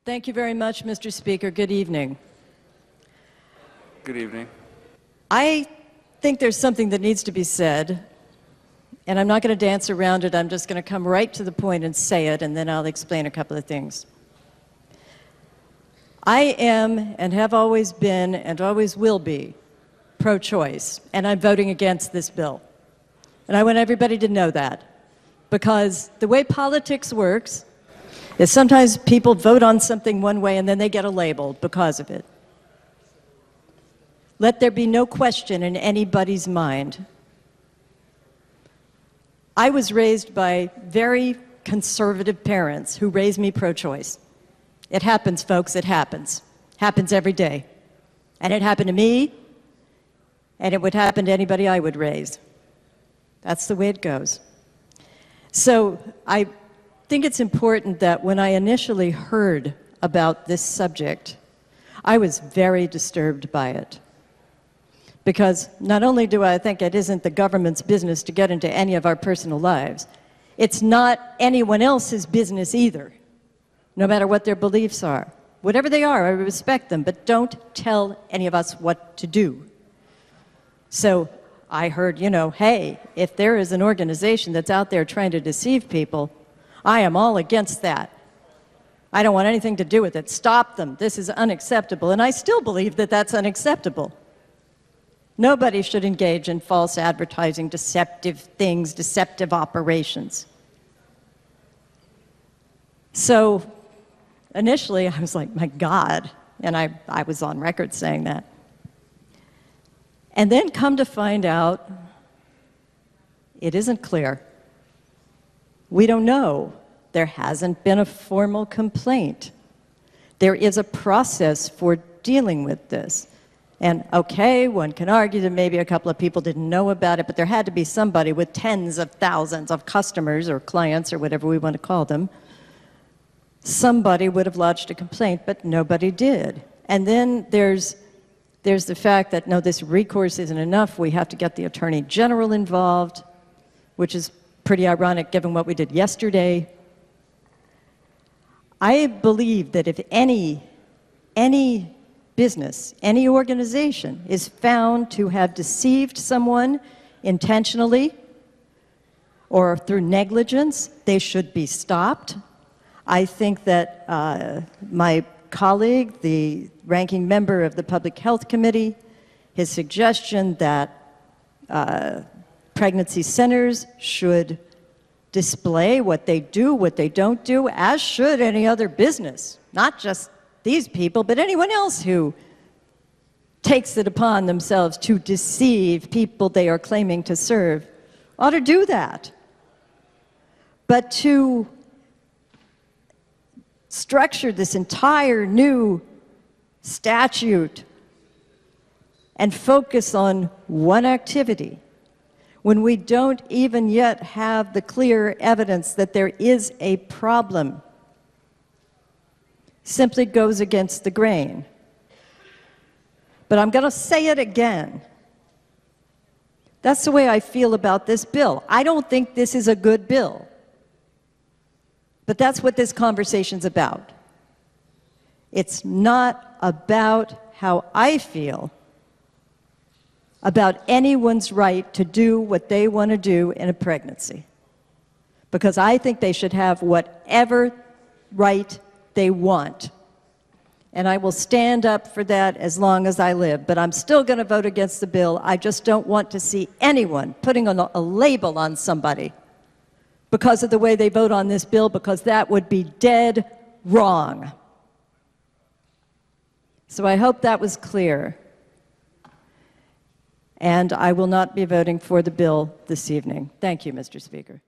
Thank you very much, Mr. Speaker. Good evening. Good evening. I think there's something that needs to be said, and I'm not going to dance around it. I'm just going to come right to the point and say it, and then I'll explain a couple of things. I am, and have always been, and always will be, pro-choice, and I'm voting against this bill. And I want everybody to know that, because the way politics works is sometimes people vote on something one way and then they get a label because of it. Let there be no question in anybody's mind. I was raised by very conservative parents who raised me pro-choice. It happens, folks, it happens. Happens every day. And it happened to me, and it would happen to anybody I would raise. That's the way it goes. So I think it's important that when I initially heard about this subject, I was very disturbed by it. Because not only do I think it isn't the government's business to get into any of our personal lives, it's not anyone else's business either, no matter what their beliefs are. Whatever they are, I respect them, but don't tell any of us what to do. So I heard, hey, if there is an organization that's out there trying to deceive people, I am all against that. I don't want anything to do with it. Stop them. This is unacceptable. And I still believe that that's unacceptable. Nobody should engage in false advertising, deceptive things, deceptive operations. So initially, I was like, my God, and I was on record saying that. And then come to find out, it isn't clear. We don't know. There hasn't been a formal complaint. There is a process for dealing with this. And okay, one can argue that maybe a couple of people didn't know about it, but there had to be somebody with tens of thousands of customers or clients or whatever we want to call them. Somebody would have lodged a complaint, but nobody did. And then there's the fact that, no, this recourse isn't enough. We have to get the Attorney General involved, which is pretty ironic given what we did yesterday. I believe that if any business, any organization is found to have deceived someone intentionally or through negligence, they should be stopped. I think that my colleague, the ranking member of the Public Health Committee, his suggestion that pregnancy centers should display what they do, what they don't do, as should any other business, not just these people, but anyone else who takes it upon themselves to deceive people they are claiming to serve, ought to do that. But to structure this entire new statute and focus on one activity when we don't even yet have the clear evidence that there is a problem simply goes against the grain. But I'm going to say it again. That's the way I feel about this bill. I don't think this is a good bill. But that's what this conversation's about. It's not about how I feel about anyone's right to do what they want to do in a pregnancy. Because I think they should have whatever right they want. And I will stand up for that as long as I live. But I'm still going to vote against the bill. I just don't want to see anyone putting a label on somebody because of the way they vote on this bill, because that would be dead wrong. So I hope that was clear. And I will not be voting for the bill this evening. Thank you, Mr. Speaker.